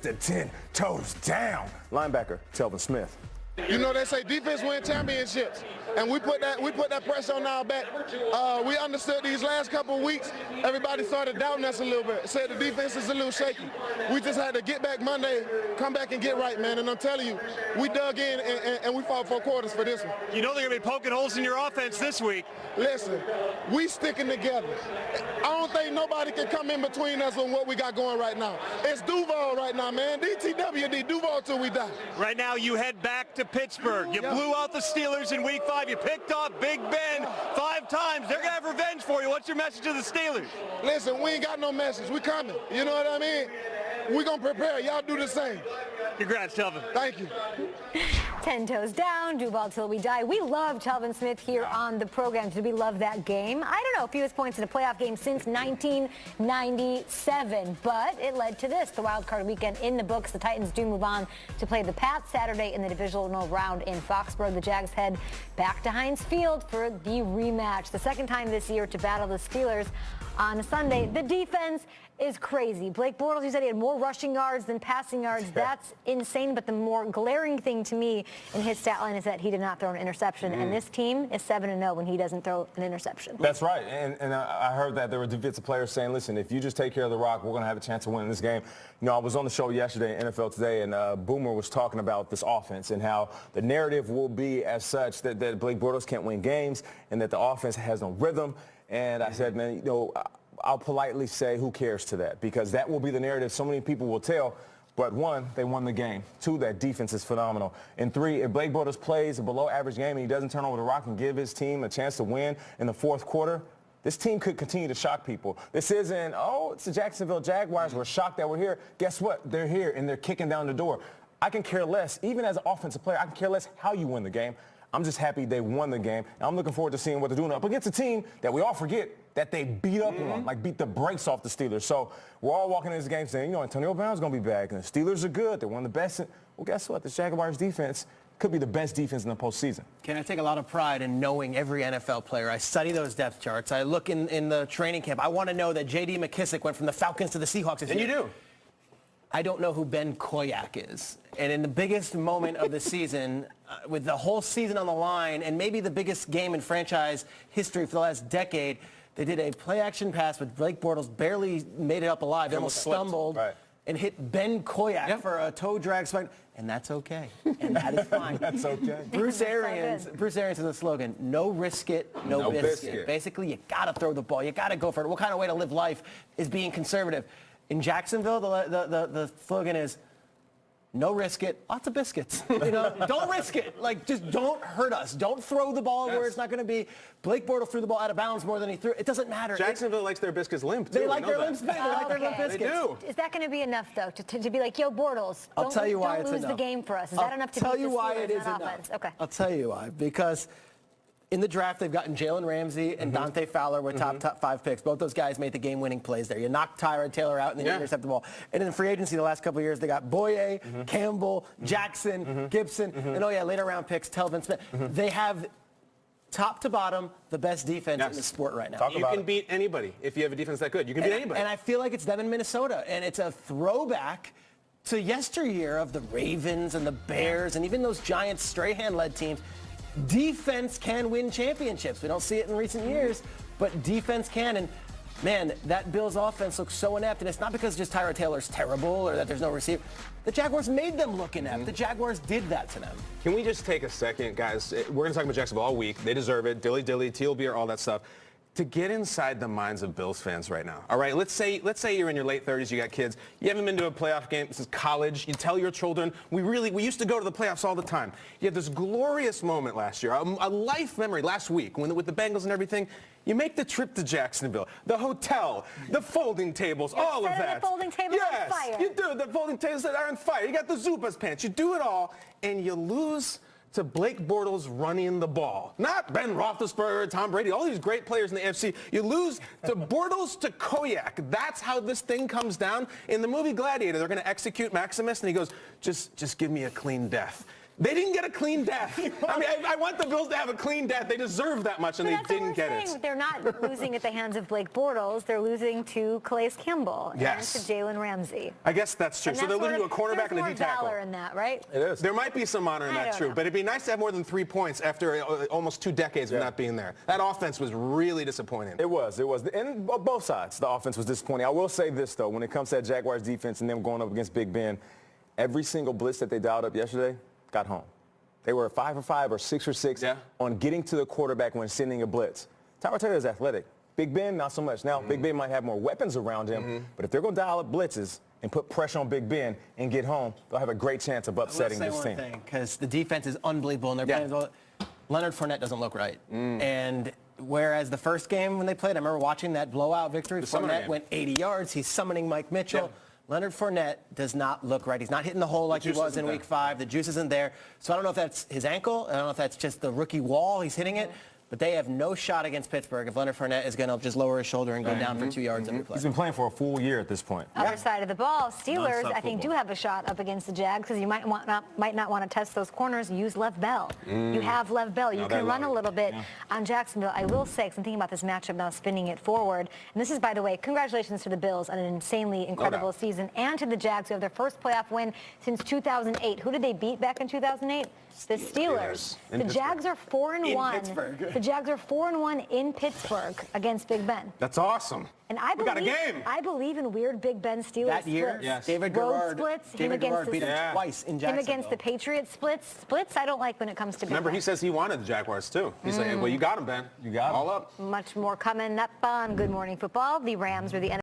The 10 toes down. Linebacker, Telvin Smith. You know, they say defense win championships, and we put that pressure on our back. We understood these last couple of weeks, everybody started doubting us a little bit, said the defense is a little shaky. We just had to get back Monday, come back and get right, man, and I'm telling you, we dug in and we fought 4 quarters for this one. You know they're going to be poking holes in your offense this week. Listen, we sticking together. I don't think nobody can come in between us on what we got going right now. It's Duval right now, man. DTWD, Duval till we die. Right now you head back to Pittsburgh. You blew out the Steelers in week 5. You picked off Big Ben 5 times. They're going to have revenge for you. What's your message to the Steelers? Listen, we ain't got no message. We coming. You know what I mean? We going to prepare. Y'all do the same. Congrats, Telvin. Thank you. 10 toes down, Duval till we die. We love Telvin Smith here on the program. Did we love that game? I don't know, fewest points in a playoff game since 1997, but it led to this. The wild card weekend in the books. The Titans do move on to play the Pats Saturday in the divisional round in Foxborough. The Jags head back to Heinz Field for the rematch. The second time this year to battle the Steelers on Sunday. The defense is crazy. Blake Bortles, you said he had more rushing yards than passing yards. That's insane, but the more glaring thing to me in his stat line is that he did not throw an interception, and this team is 7-0 when he doesn't throw an interception. That's right, and I heard that there were defensive players saying, listen, if you just take care of the rock, we're going to have a chance to win this game. You know, I was on the show yesterday, NFL Today, and Boomer was talking about this offense and how the narrative will be as such that Blake Bortles can't win games and that the offense has no rhythm. And I said, man, you know, I'll politely say who cares to that, because that will be the narrative so many people will tell. But 1, they won the game. 2, that defense is phenomenal. And 3, if Blake Bortles plays a below average game and he doesn't turn over the rock and give his team a chance to win in the 4th quarter, this team could continue to shock people. This isn't, oh, it's the Jacksonville Jaguars. We're shocked that we're here. Guess what? They're here and they're kicking down the door. I can care less, even as an offensive player, I can care less how you win the game. I'm just happy they won the game. And I'm looking forward to seeing what they're doing up against a team that we all forget that they beat up on, like beat the brakes off the Steelers. So we're all walking in this game saying, you know, Antonio Brown's going to be back, and the Steelers are good. They're one of the best. Well, guess what? The Jaguars defense could be the best defense in the postseason. Can I take a lot of pride in knowing every NFL player? I study those depth charts. I look in the training camp. I want to know that J.D. McKissick went from the Falcons to the Seahawks. And you do. I don't know who Ben Koyak is. And in the biggest moment of the season, with the whole season on the line, and maybe the biggest game in franchise history for the last decade, they did a play-action pass with Blake Bortles barely made it up alive. They almost stumbled and hit Ben Koyak for a toe drag spike. And that's okay. And that is fine. That's okay. Bruce Arians has a slogan, no risk it, no biscuit. Basically, you got to throw the ball. You got to go for it. What kind of way to live life is being conservative? In Jacksonville, the slogan is, no risk it, lots of biscuits. You know, don't risk it. Like, just don't hurt us. Don't throw the ball where it's not going to be. Blake Bortles threw the ball out of bounds more than he threw. It doesn't matter. Jacksonville likes their biscuits limp, too. They like their limp biscuits. They like their limp biscuits. They do. Is that going to be enough, though, to be like, yo, Bortles, I'll tell you why don't lose the game for us? Is that enough to beat the Steelers in that offense? Okay. I'll tell you why. Because in the draft, they've gotten Jalen Ramsey and Dante Fowler with top 5 picks. Both those guys made the game-winning plays there. You knocked Tyrod Taylor out and then you intercept the ball. And in free agency the last couple of years, they got Boye, Campbell, Jackson, Gibson, and later round picks, Telvin Smith. They have top to bottom the best defense in the sport right now. You can beat anybody if you have a defense that good. You can beat anybody. And I feel like it's them in Minnesota. And it's a throwback to yesteryear of the Ravens and the Bears and even those Giants Strahan-led teams. Defense can win championships. We don't see it in recent years, but defense can. And, man, that Bills offense looks so inept. And it's not because just Tyrod Taylor's terrible or that there's no receiver. The Jaguars made them look inept. The Jaguars did that to them. Can we just take a second, guys? We're going to talk about Jacksonville all week. They deserve it. Dilly, teal beer, all that stuff. To get inside the minds of Bills fans right now. All right, let's say you're in your late 30s, you got kids, you haven't been to a playoff game, this is college, you tell your children, we used to go to the playoffs all the time. You had this glorious moment last year, a life memory last week with the Bengals and everything. You make the trip to Jacksonville, the hotel, the folding tables, all of that. The folding tables on fire. Yes, you do, the folding tables that are on fire. You got the Zupas pants, you do it all, and you lose to Blake Bortles running the ball. Not Ben Roethlisberger, Tom Brady, all these great players in the NFC. You lose to Bortles to Koyak. That's how this thing comes down. In the movie Gladiator, they're going to execute Maximus, and he goes, just give me a clean death. They didn't get a clean death. I mean, I want the Bills to have a clean death. They deserve that much, and they didn't get it. They're not losing at the hands of Blake Bortles. They're losing to Calais Campbell Yes. and to Jalen Ramsey. I guess that's true. And So they're losing to a there's cornerback and a more D tackle. valor in that, right? It is. There might be some honor in I that, don't true. know. But it'd be nice to have more than 3 points after almost 2 decades of not being there. That offense was really disappointing. It was. And both sides, the offense was disappointing. I will say this, though, when it comes to that Jaguars defense and them going up against Big Ben, every single blitz that they dialed up yesterday got home. They were 5 for 5 or 6 for 6 on getting to the quarterback when sending a blitz. Tyler Taylor is athletic. Big Ben, not so much. Now, Big Ben might have more weapons around him, but if they're going to dial up blitzes and put pressure on Big Ben and get home, they'll have a great chance of upsetting this team. Because the defense is unbelievable, and they're playing well. Leonard Fournette doesn't look right. And whereas the first game when they played, I remember watching that blowout victory. Fournette went 80 yards. He's summoning Mike Mitchell. Leonard Fournette does not look right. He's not hitting the hole like he was in Week 5. The juice isn't there. So I don't know if that's his ankle. I don't know if that's just the rookie wall. He's hitting it. But they have no shot against Pittsburgh if Leonard Fournette is going to just lower his shoulder and go down for 2 yards every play. He's been playing for a full year at this point. Other side of the ball, Steelers, Non-stop I think, football. do have a shot up against the Jags because you might not want to test those corners. Use Lev Bell. You have Lev Bell. You can run a little bit on Jacksonville. I will say, because I'm thinking about this matchup now, spinning it forward. And this is, by the way, congratulations to the Bills on an insanely incredible season, and to the Jags who have their first playoff win since 2008. Who did they beat back in 2008? The Steelers. The Jags are 4-1. The Jags are 4-1 in Pittsburgh against Big Ben. That's awesome. And I We got a believe, game. I believe in weird Big Ben Steelers That year, splits. David Road Garrard, splits. David Garrard beat him twice in Him Jacksonville. against the Patriots splits. Splits I don't like when it comes to Big Remember, Ben. he says he wanted the Jaguars, too. He's like, well, you got him, Ben. You got him. All up. Much more coming up on Good Morning Football. The Rams are the